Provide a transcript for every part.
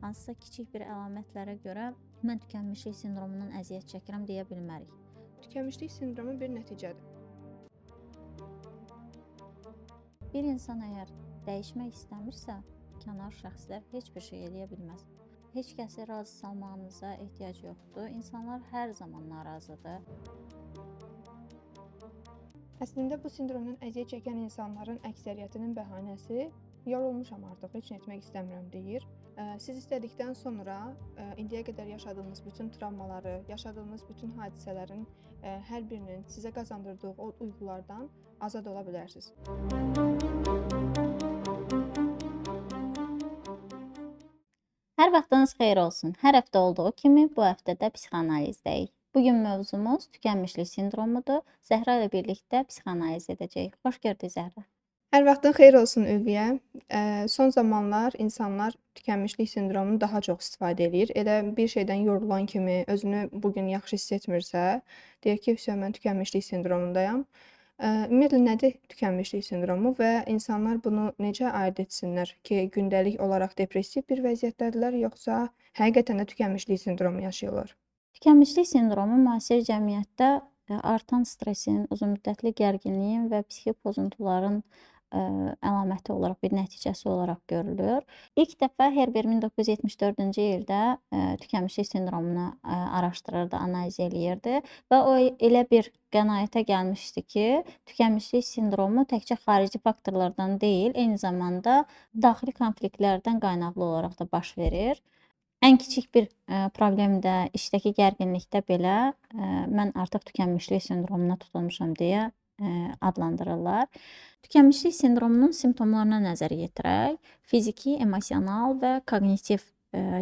hansısa kiçik bir əlamətlərə görə mən tükənmişlik sindromundan əziyyət çəkirəm deyə bilmərik. Tükənmişlik sindromu bir nəticədir. Bir insan əgər dəyişmək istəmirsə, kənar şəxslər heç bir şey eləyə bilməz. Heç kəsi razı salmağınıza ehtiyac yoxdur. İnsanlar hər zaman narazıdır. Əslində bu sindromdan əziyyət çəkən insanların əksəriyyətinin bəhanəsi yorulmuşam artıq, heç nə etmək istəmirəm deyir. Siz istədikdən sonra indiyə qədər yaşadığınız bütün travmaları, yaşadığınız bütün hadisələrin hər birinin sizə qazandırdığı o duyğulardan azad ola bilərsiniz. Hər vaxtınız xeyir olsun. Hər həftə olduğu kimi bu həftə də psixoanalizdəyik. Bugün mövzumuz tükənmişlik sindromudur. Zəhra ilə birlikdə psixoanaliz edəcəyik. Xoş gördük Zəhra. Hər vaxtın xeyir olsun Ülviyə. Son zamanlar insanlar tükənmişlik sindromunu daha çox istifadə eləyir. Elə bir şeydən yorulan kimi özünü bu gün yaxşı hiss etmirsə, deyir ki, mən tükənmişlik sindromundayam. Ümumiyyətlə nədir tükənmişlik sindromu və insanlar bunu necə ayırd etsinlər ki, gündəlik olaraq depressiv bir vəziyyətdədirlər, yoxsa həqiqətən də tükənmişlik sindromu yaşayırlar? Tükənmişlik sindromu müasir cəmiyyətdə artan stressin, uzunmüddətli gərginliyin və psixi pozuntuların əlaməti olaraq, bir nəticəsi olaraq görülür. İlk dəfə Herber 1974-cü ildə tükənmişlik sindromunu araşdırırdı, analiz eləyirdi və o elə bir qənaətə gəlmişdi ki, tükənmişlik sindromu təkcə xarici faktorlardan deyil, eyni zamanda daxili konfliktlərdən qaynaqlı olaraq da baş verir. Ən kiçik bir problem də, işdəki gərginlikdə belə mən artıq tükənmişlik sindromuna tutulmuşam deyə adlandırırlar. Tükənmişlik sindromunun simptomlarına nəzər yetirək. Fiziki, emosional və koqnitiv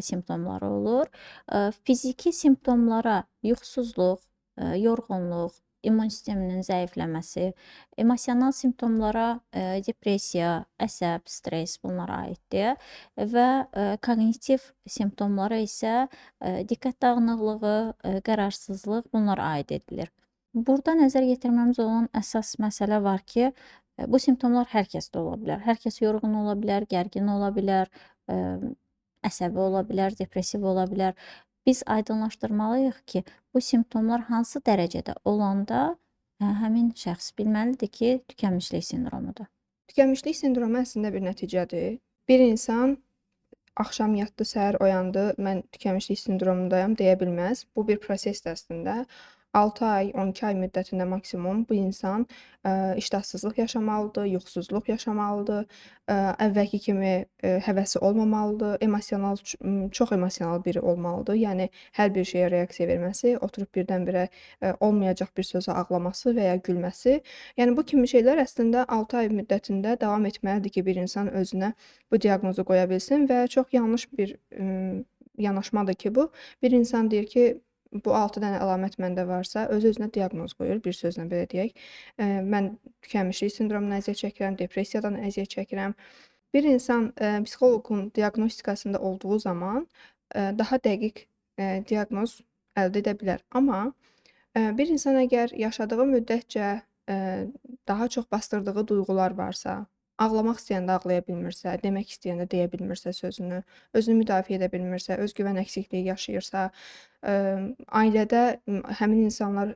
simptomları olur. Fiziki simptomlara yuxusuzluq, yorğunluq, immun sisteminin zəifləməsi, emosional simptomlara depressiya, əsəb, stress bunlar aiddir və koqnitiv simptomlara isə diqqət dağınıqlığı, qərarsızlıq bunlar aid edilir. Burada nəzər yetirməmiz olan əsas məsələ var ki, bu simptomlar hər kəsdə ola bilər. Hər kəs yorğun ola bilər, gərgin ola bilər, əsəbi ola bilər, depressiv ola bilər. Biz aydınlaşdırmalıyıq ki, bu simptomlar hansı dərəcədə olanda həmin şəxs bilməlidir ki, tükənmişlik sindromudur. Tükənmişlik sindromu əslində bir nəticədir. Bir insan axşam yatdı, səhər oyandı, mən tükənmişlik sindromundayam deyə bilməz. Bu bir prosesdir əslində. 6 ay, 12 ay müddətində maksimum bu insan iştahsızlıq yaşamalıdır, yuxusuzluq yaşamalıdır, əvvəlki kimi həvəsi olmamalıdır, çox emosional biri olmalıdır. Yəni hər bir şeyə reaksiya verməsi, oturub birdən-birə olmayacaq bir sözə ağlaması və ya gülməsi. Yəni bu kimi şeylər əslində 6 ay müddətində davam etməlidir ki, bir insan özünə bu diaqnozu qoya bilsin və çox yanlış bir yanaşmadır ki, bu. Bir insan deyir ki, bu 6 dənə əlamət məndə varsa, öz-özünə diaqnoz qoyur, bir sözlə belə deyək. Mən tükənmişlik sindromundan əziyyət çəkirəm, depressiyadan əziyyət çəkirəm. Bir insan psixoloqun diaqnostikasında olduğu zaman daha dəqiq diaqnoz əldə edə bilər. Amma bir insan əgər yaşadığı müddətcə daha çox basdırdığı duyğular varsa, ağlamaq istəyəndə ağlaya bilmirsə, demək istəyəndə deyə bilmirsə sözünü, özünü müdafiə edə bilmirsə, özgüvən əksikliyi yaşayırsa, ailədə həmin insanlar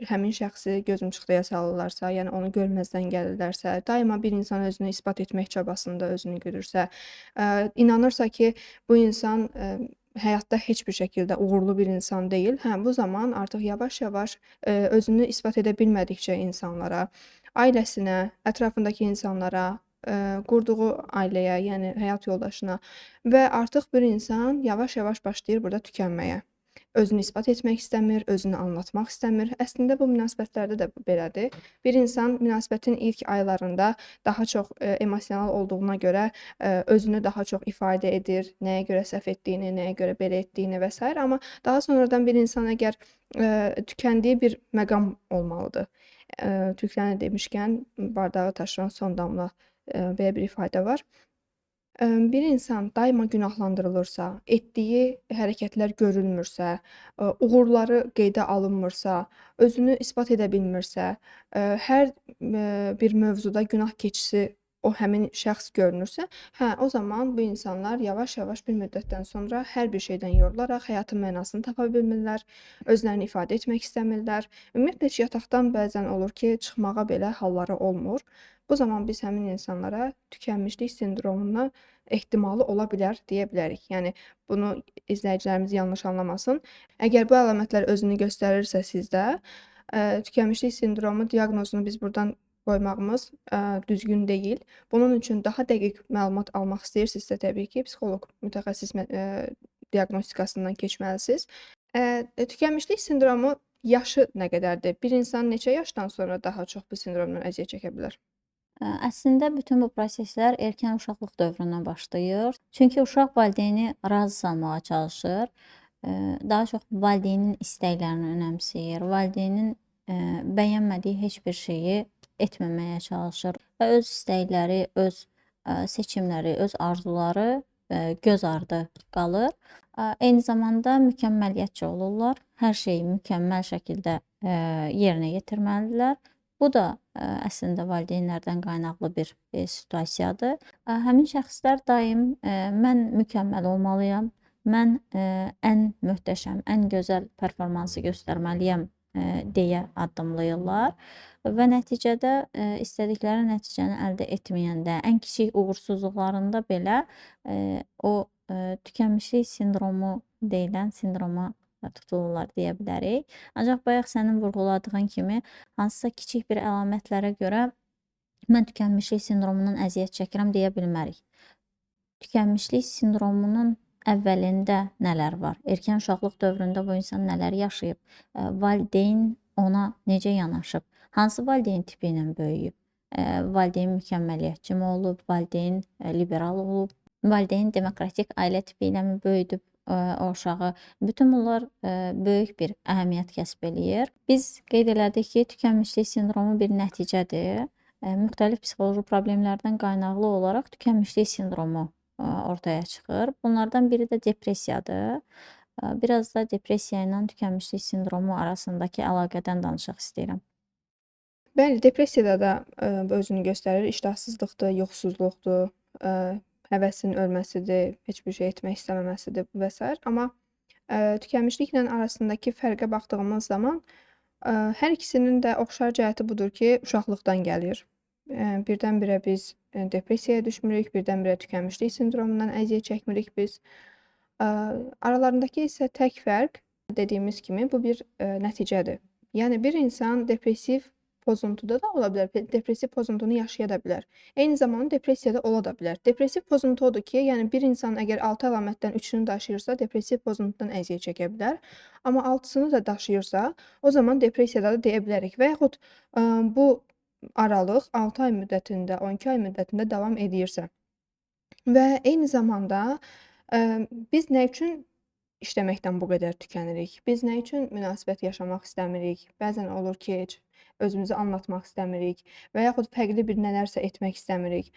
həmin şəxsi gözümçıxdıya salırlarsa, yəni onu görməzdən gəlirlərsə, daima bir insan özünü isbat etmək çabasında özünü görürsə, inanırsa ki, bu insan həyatda heç bir şəkildə uğurlu bir insan deyil. Bu zaman artıq yavaş-yavaş özünü isbat edə bilmədikcə insanlara, ailəsinə, ətrafındakı insanlara, qurduğu ailəyə, yəni həyat yoldaşına və artıq bir insan yavaş-yavaş başlayır burada tükənməyə. Özünü isbat etmək istəmir, özünü anlatmaq istəmir. Əslində bu münasibətlərdə də belədir. Bir insan münasibətin ilk aylarında daha çox emosional olduğuna görə özünü daha çox ifadə edir, nəyə görə səhv etdiyini, nəyə görə belə etdiyini və s. Amma daha sonradan bir insan əgər tükəndiyi bir məqam olmalıdır. Tüklənə demişkən bardağı taşıran son damla belə bir ifadə var. Bir insan daima günahlandırılırsa, etdiyi hərəkətlər görülmürsə, uğurları qeydə alınmırsa, özünü isbat edə bilmirsə, hər bir mövzuda günah keçisi o həmin şəxs görünürsə, hə, o zaman bu insanlar yavaş-yavaş bir müddətdən sonra hər bir şeydən yorularaq həyatın mənasını tapa bilmirlər, özlərini ifadə etmək istəmirlər. Ümumiyyətlə heç yataqdan bəzən olur ki, çıxmağa belə halları olmur. Bu zaman biz həmin insanlara tükənmişlik sindromuna ehtimalı ola bilər deyə bilərik. Yəni bunu izləyicilərimiz yanlış anlamasın. Əgər bu əlamətlər özünü göstərirsə sizdə, tükənmişlik sindromu diaqnozunu biz burdan qoymağımız düzgün deyil. Bunun üçün daha dəqiq məlumat almaq istəyirsinizsə təbii ki, psixoloq mütəxəssis diaqnostikasından keçməlisiniz. Tükənmişlik sindromu yaşı nə qədərdir? Bir insan neçə yaşdan sonra daha çox bu sindromdan əziyyət çəkə bilər? Əslində bütün bu proseslər erkən uşaqlıq dövründən başlayır. Çünki uşaq valideyni razı salmağa çalışır. Daha çox valideynin istəklərini önəmsəyir. Valideynin bəyənmədiyi heç bir şeyi etməməyə çalışır və öz istəkləri, öz seçimləri, öz arzuları göz ardı qalır. Eyni zamanda mükəmməliyyətçi olurlar. Hər şeyi mükəmməl şəkildə yerinə yetirməlidirlər. Bu da əslində valideynlərdən qaynaqlı bir situasiyadır. Həmin şəxslər daim mən mükəmməl olmalıyam, mən ən möhtəşəm, ən gözəl performansı göstərməliyəm deyə addımlayırlar və nəticədə istədikləri nəticəni əldə etməyəndə, ən kiçik uğursuzluqlarında belə o tükənmişlik sindromu deyilən sindroma tutulurlar deyə bilərik. Ancaq bayaq sənin vurğuladığın kimi hansısa kiçik bir əlamətlərə görə mən tükənmişlik sindromundan əziyyət çəkirəm deyə bilmərik. Tükənmişlik sindromunun əvvəlində nələr var? Erkən uşaqlıq dövründə bu insan nələr yaşayıb? Valideyn ona necə yanaşıb? Hansı valideyn tipi ilə böyüyüb? Valideyn mükəmməliyyətçi mi olub? Valideyn liberal olub? Valideyn demokratik ailə tipi ilə mi böyüdüb o uşağı? Bütün bunlar böyük bir əhəmiyyət kəsb eləyir. Biz qeyd elədik ki, tükənmişlik sindromu bir nəticədir. Müxtəlif psixoloji problemlərdən qaynaqlı olaraq tükənmişlik sindromu ortaya çıxır. Bunlardan biri də depressiyadır. Biraz da depressiya ilə tükənmişlik sindromu arasındakı əlaqədən danışmaq istəyirəm. Bəli, depressiyada da özünü göstərir. İştahsızlıqdır, yuxusuzluqdur, həvəsin ölməsidir, heç bir şey etmək istəməməsidir və s. Amma tükənmişliklə arasındakı fərqə baxdığımız zaman hər ikisinin də oxşar cəhəti budur ki, uşaqlıqdan gəlir. Birdən-birə biz depressiyaya düşmürük, birdən-birə tükənmişlik sindromundan əziyyət çəkmirik biz. Aralarındakı isə tək fərq dediyimiz kimi bu bir nəticədir. Yəni bir insan depressiv pozuntuda da ola bilər, depressiv pozuntunu yaşaya da bilər. Eyni zamanda depressiyada ola da bilər. Depressiv pozuntu odur ki, yəni bir insan əgər 6 əlamətdən 3-ünü daşıyırsa, depressiv pozuntudan əziyyət çəkə bilər. Amma 6-sını da daşıyırsa, o zaman depressiyada da deyə bilərik. Və yaxud bu aralıq 6 ay müddətində, 12 ay müddətində davam edirsə və eyni zamanda biz nə üçün işləməkdən bu qədər tükənirik? Biz nə üçün münasibət yaşamaq istəmirik? Bəzən olur ki, heç özümüzü anlatmaq istəmirik və yaxud fərqli bir nələrsə etmək istəmirik.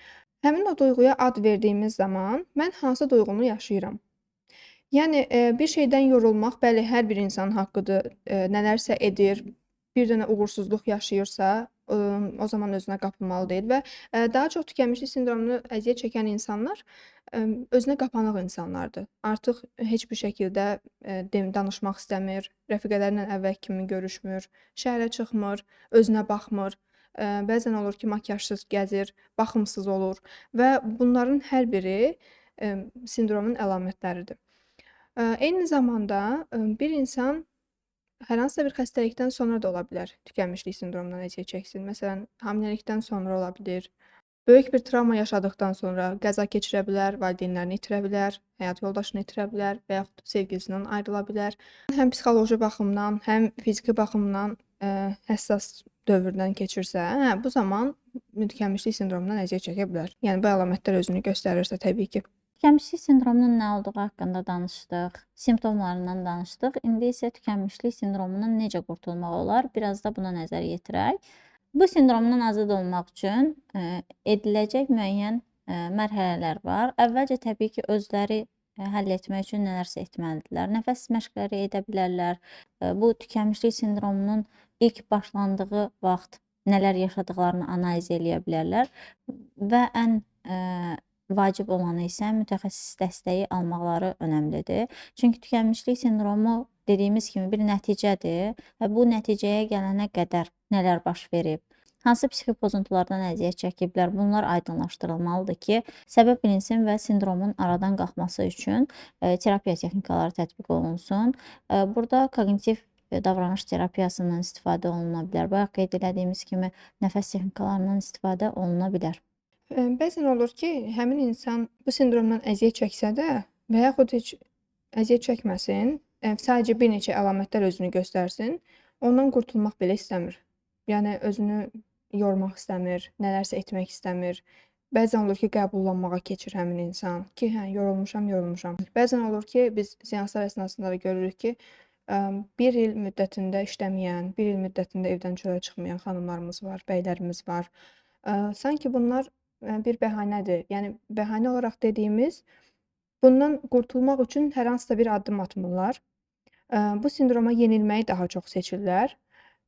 Həmin o duyğuya ad verdiyimiz zaman mən hansı duyğunu yaşayıram? Yəni bir şeydən yorulmaq, bəli, hər bir insanın haqqıdır. Nələrsə edir, bir dənə uğursuzluq yaşayırsa, o zaman özünə qapılmalı deyil və daha çox tükənmişlik sindromunu əziyyət çəkən insanlar özünə qapanıq insanlardır. Artıq heç bir şəkildə danışmaq istəmir, rəfiqələrlə əvvəl kimi görüşmür, şəhərə çıxmır, özünə baxmır. Bəzən olur ki, makiyajsız gəzir, baxımsız olur və bunların hər biri sindromun əlamətləridir. Eyni zamanda bir insan hər hansısa bir xəstəlikdən sonra da ola bilər tükənmişlik sindromundan əziyyət çəksin. Məsələn, hamiləlikdən sonra ola bilər. Böyük bir travma yaşadıqdan sonra qəza keçirə bilər, valideynlərini itirə bilər, həyat yoldaşını itirə bilər və yaxud sevgilisindən ayrıla bilər. Həm psixoloji baxımdan, həm fiziki baxımdan həssas dövrdən keçirsə, bu zaman tükənmişlik sindromundan əziyyət çəkə bilər. Yəni bu əlamətlər özünü göstərirsə təbii ki. Tükənmişlik sindromunun nə olduğu haqqında danışdıq, simptomlarından danışdıq. İndi isə tükənmişlik sindromundan necə qurtulmaq olar? Biraz da buna nəzər yetirək. Bu sindromdan azad olmaq üçün ediləcək müəyyən mərhələlər var. Əvvəlcə təbii ki, özləri həll etmək üçün nələrsə etməlidirlər. Nəfəs məşqləri edə bilərlər. Bu tükənmişlik sindromunun ilk başlandığı vaxt nələr yaşadıqlarını analiz eləyə bilərlər və ən vacib olanı isə mütəxəssis dəstəyi almaqları önəmlidir. Çünki tükənmişlik sindromu dediyimiz kimi bir nəticədir və bu nəticəyə gələnə qədər nələr baş verib, hansı psixi pozuntulardan əziyyət çəkiblər, bunlar aydınlaşdırılmalıdır ki, səbəb bilinsin və sindromun aradan qalxması üçün terapiya texnikaları tətbiq olunsun. Burada koqnitiv davranış terapiyasından istifadə oluna bilər. Bayaq qeyd etdiyimiz kimi nəfəs texnikalarından istifadə oluna bilər. Bəzən olur ki, həmin insan bu sindromdan əziyyət çəksə də və yaxud heç əziyyət çəkməsin, sadəcə bir neçə əlamətlər özünü göstərsin, ondan qurtulmaq belə istəmir. Yəni özünü yormaq istəmir, nələrsə etmək istəmir. Bəzən olur ki, qəbullanmağa keçir həmin insan ki, hə, yorulmuşam. Bəzən olur ki, biz seanslar əsnasında da görürük ki, bir il müddətində işləməyən, bir il müddətində evdən çölə çıxmayan xanımlarımız var, bəylərimiz var. Sanki bunlar bir bəhanədir. Yəni bəhanə olaraq dediyimiz, bundan qurtulmaq üçün hər hansısa bir addım atmırlar. Bu sindroma yenilməyi daha çox seçirlər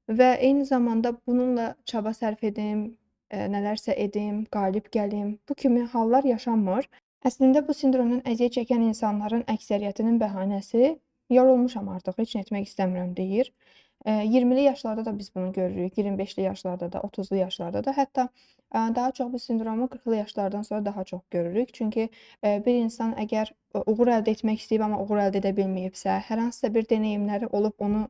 və eyni zamanda bununla çaba sərf edim, nələrsə edim, qalib gəlim. Bu kimi hallar yaşanmır. Əslində bu sindromdan əziyyət çəkən insanların əksəriyyətinin bəhanəsi yorulmuşam artıq, heç nə etmək istəmirəm deyir. 20'li yaşlarda da biz bunu görürük, 25'li yaşlarda da, 30'lu yaşlarda da. Hətta daha çox bu sindromu 40'lı yaşlardan sonra daha çox görürük. Çünki bir insan əgər uğur əldə etmək istəyib, amma uğur əldə edə bilməyibsə, hər hansısa bir deneyimləri olub onu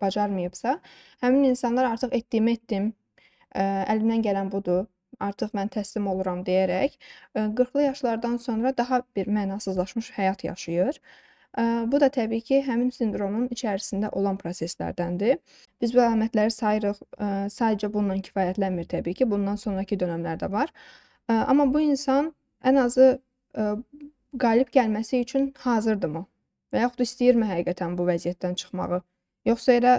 bacarmayıbsa, həmin insanlar artıq etdiyimi etdim, əlimdən gələn budur, artıq mən təslim oluram deyərək 40'lı yaşlardan sonra daha bir mənasızlaşmış həyat yaşayır. Bu da təbii ki, həmin sindromun içərisində olan proseslərdəndir. Biz bu əlamətləri sayırıq, sadəcə bununla kifayətlənmir təbii ki, bundan sonraki dönəmlərdə var. Amma bu insan ən azı qalib gəlməsi üçün hazırdırmı? Və yaxud istəyirmi həqiqətən bu vəziyyətdən çıxmağı? Yoxsa elə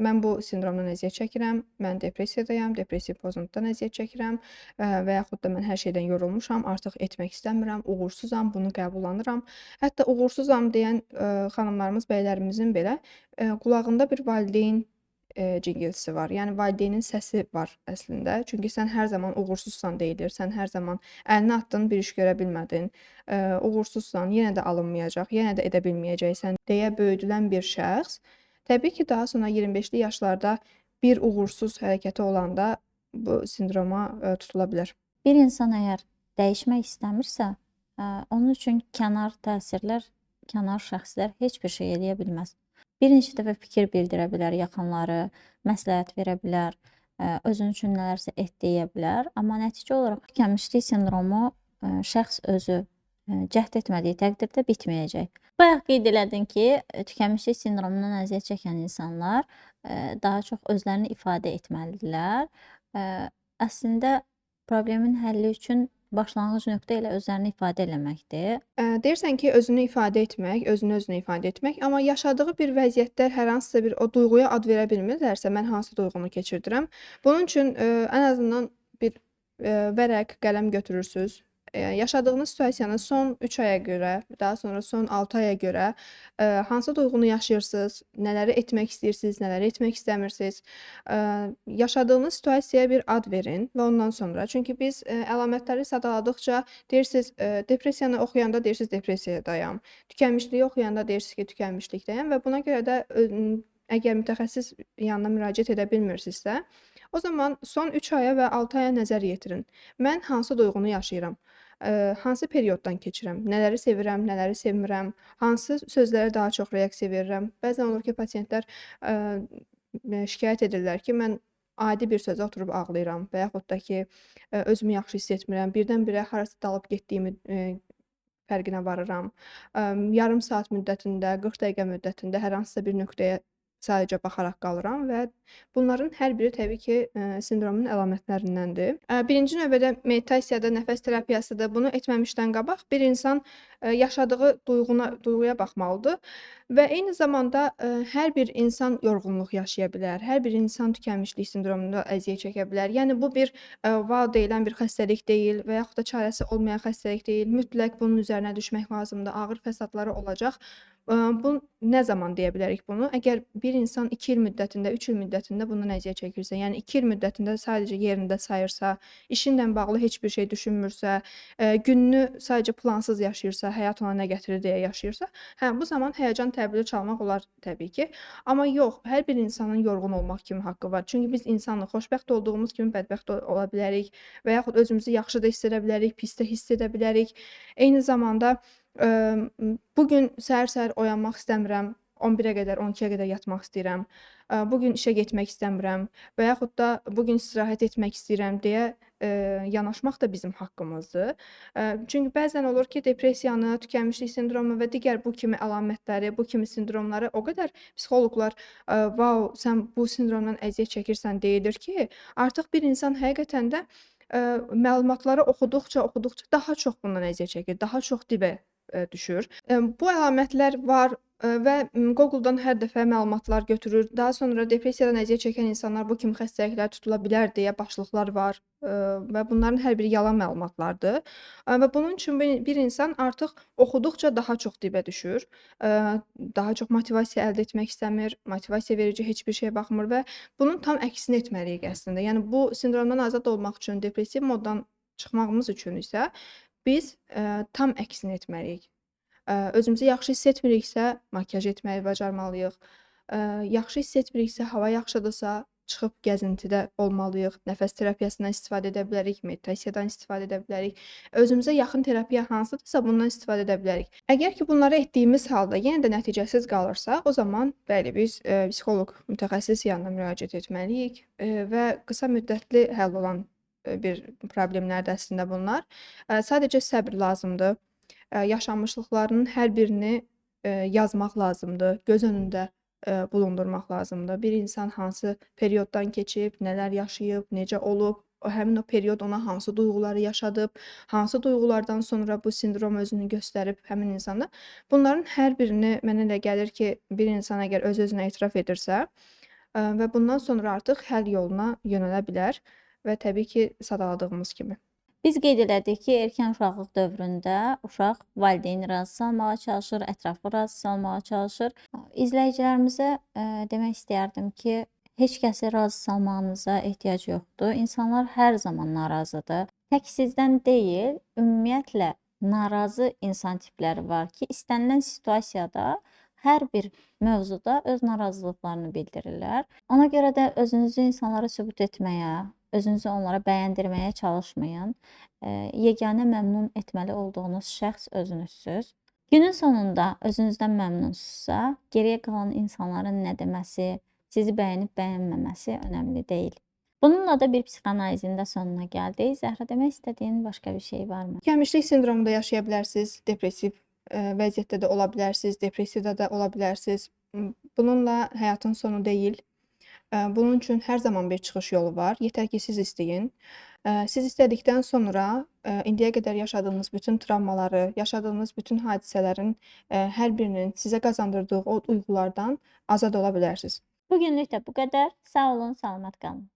mən bu sindromdan əziyyət çəkirəm, mən depressiyadayam, depressiv pozuntudan əziyyət çəkirəm və yaxud da mən hər şeydən yorulmuşam, artıq etmək istəmirəm, uğursuzam, bunu qəbullanıram. Hətta uğursuzam deyən xanımlarımız, bəylərimizin belə qulağında bir valideyn cingiltisi var. Yəni valideynin səsi var əslində. Çünki sən hər zaman uğursuzsan deyilir, sən hər zaman əlini atdın, bir iş görə bilmədin, uğursuzsan, yenə də alınmayacaq, yenə də edə bilməyəcəksən deyə böyüdülən bir şəxs təbii ki, daha sonra 25'li yaşlarda bir uğursuz hərəkəti olanda bu sindroma tutula bilər. Bir insan əgər dəyişmək istəmirsə, onun üçün kənar təsirlər, kənar şəxslər heç bir şey eləyə bilməz. Bir neçə dəfə fikir bildirə bilər yaxınları, məsləhət verə bilər, özünün üçün nələrsə et deyə bilər, amma nəticə olaraq tükənmişlik sindromu şəxs özü cəhd etmədiyi təqdirdə bitməyəcək. Bayaq qeyd elədin ki, tükənmişlik sindromundan əziyyət çəkən insanlar daha çox özlərini ifadə etməlidirlər. Əslində problemin həlli üçün başlanğıc nöqtə ilə özlərini ifadə eləməkdir. Deyirsən ki, özünü ifadə etmək, özünü ifadə etmək, amma yaşadığı bir vəziyyətlər hər hansısa bir o duyğuya ad verə bilmirlərsə, mən hansı duyğunu keçirdirəm? Bunun üçün ən azından bir vərəq, qələm götürürsüz. Yaşadığınız situasiyanı son 3 aya görə, daha sonra son 6 aya görə hansı duyğunu yaşayırsınız, nələri etmək istəyirsiniz, nələri etmək istəmirsiniz? Yaşadığınız situasiyaya bir ad verin və ondan sonra. Çünki biz əlamətləri sadaladıqca deyirsiniz, depressiyanı oxuyanda deyirsiniz depressiyadayam, tükənmişliyi oxuyanda deyirsiniz ki, tükənmişlikdəyəm və buna görə də əgər mütəxəssis yanına müraciət edə bilmirsinizsə, o zaman son 3 aya və 6 aya nəzər yetirin. Mən hansı duyğunu yaşayıram? Hansı perioddan keçirəm? Nələri sevirəm, nələri sevmirəm? Hansı sözlərə daha çox reaksiya verirəm? Bəzən olur ki, pasientlər şikayət edirlər ki, mən adi bir sözə oturub ağlayıram və yaxud da ki, özümü yaxşı hiss etmirəm. Birdən-birə harasa dalıb getdiyimi fərqinə varıram. Yarım saat müddətində, 40 dəqiqə müddətində hər hansısa bir nöqtəyə sadəcə baxaraq qalıram və bunların hər biri təbii ki, sindromun əlamətlərindəndir. Birinci növbədə meditasiyada, nəfəs terapiyasıda bunu etməmişdən qabaq bir insan yaşadığı duyğuya baxmalıdır və eyni zamanda hər bir insan yorğunluq yaşaya bilər, hər bir insan tükənmişlik sindromunda əziyyət çəkə bilər. Yəni bu bir val deyilən bir xəstəlik deyil və yaxud da çarəsi olmayan xəstəlik deyil. Mütləq bunun üzərinə düşmək lazımdır. Ağır fəsadları olacaq. Bu nə zaman deyə bilərik bunu? Əgər bir insan 2 il müddətində, 3 il müddətində bundan əziyyət çəkirsə, yəni 2 il müddətində sadəcə yerində sayırsa, işinlə bağlı heç bir şey düşünmürsə, gününü sadəcə plansız yaşayırsa, həyat ona nə gətirir deyə yaşayırsa, hə, bu zaman həyəcan təbili çalmaq olar təbii ki. Amma yox, hər bir insanın yorğun olmaq kimi haqqı var. Çünki biz insanıq, xoşbəxt olduğumuz kimi bədbəxt ola bilərik və yaxud özümüzü yaxşı da hiss edə bilərik, pis də hiss edə bilərik. Eyni zamanda bu gün səhər-səhər oyanmaq istəmirəm, 11-ə qədər, 12-yə qədər yatmaq istəyirəm, bu gün işə getmək istəmirəm və yaxud da bu gün istirahət etmək istəyirəm deyə, yanaşmaq da bizim haqqımızdır. Çünki bəzən olur ki, depressiyanı, tükənmişlik sindromu və digər bu kimi əlamətləri, bu kimi sindromları o qədər psixoloqlar, "Vau, sən bu sindromdan əziyyət çəkirsən" deyilir ki, artıq bir insan həqiqətən də, məlumatları oxuduqca daha çox bundan əziyyət çəkir, daha çox dibə, düşür. Bu əlamətlər var, və Google-dan hər dəfə məlumatlar götürür. Daha sonra depressiyadan əziyyət çəkən insanlar bu kimi xəstəliklər tutula bilər deyə başlıqlar var, və bunların hər biri yalan məlumatlardır. Və bunun üçün bir insan artıq oxuduqca daha çox dibə düşür. Daha çox motivasiya əldə etmək istəmir, motivasiya verici heç bir şeyə baxmır və bunun tam əksini etməliyik əslində. Yəni bu sindromdan azad olmaq üçün, depressiv moddan çıxmağımız üçün isə biz, tam əksini etməliyik. Özümüzü yaxşı hiss etmiriksə, makiyaj etməyi bacarmalıyıq. Yaxşı hiss etmiriksə, hava yaxşıdırsa, çıxıb gəzintidə olmalıyıq. Nəfəs terapiyasından istifadə edə bilərik, meditasiyadan istifadə edə bilərik. Özümüzə yaxın terapiya hansıdırsa, bundan istifadə edə bilərik. Əgər ki, bunları etdiyimiz halda yenə də nəticəsiz qalırsa, o zaman bəli, biz, psixoloq mütəxəssis yanına müraciət etməliyik, və qısa müddətli həll olan, bir problemlərdir əslində bunlar. Sadəcə səbr lazımdır. Yaşanmışlıqlarının hər birini, yazmaq lazımdır, göz önündə, bulundurmaq lazımdır. Bir insan hansı perioddan keçib, nələr yaşayıb, necə olub, həmin o period ona hansı duyğuları yaşadıb, hansı duyğulardan sonra bu sindrom özünü göstərib həmin insanda. Bunların hər birini mənə elə gəlir ki, bir insan əgər öz-özünə etiraf edirsə, və bundan sonra artıq həll yoluna yönələ bilər və təbii ki, sadaladığımız kimi. Biz qeyd elədik ki, erkən uşaqlıq dövründə uşaq valideyni razı salmağa çalışır, ətrafı razı salmağa çalışır. İzləyicilərimizə demək istəyərdim ki, heç kəsi razı salmağınıza ehtiyac yoxdur. İnsanlar hər zaman narazıdır. Tək sizdən deyil, ümumiyyətlə narazı insan tipləri var ki, istənilən situasiyada hər bir mövzuda öz narazılıqlarını bildirirlər. Ona görə də özünüzü insanlara sübut etməyə, özünüzü onlara bəyəndirməyə çalışmayın. Yeganə məmnun etməli olduğunuz şəxs özünüzsüz. Günün sonunda özünüzdən məmnunsunuzsa, geriyə qalan insanların nə deməsi, sizi bəyənib bəyənməməsi önəmli deyil. Bununla da bir psixoanalizin də sonuna gəldik. Zəhra, demək istədiyin başqa bir şey varmı? Tükənmişlik sindromunda yaşaya bilərsiniz, depressiv, vəziyyətdə də ola bilərsiniz, depressiyada da ola bilərsiniz. Bununla həyatın sonu deyil. Bunun üçün hər zaman bir çıxış yolu var. Yetər ki, siz istəyin. Siz istədikdən sonra, indiyə qədər yaşadığınız bütün travmaları, yaşadığınız bütün hadisələrin, hər birinin sizə qazandırdığı o duyğulardan azad ola bilərsiniz. Bu günlük də bu qədər. Sağ olun, salamat qalın.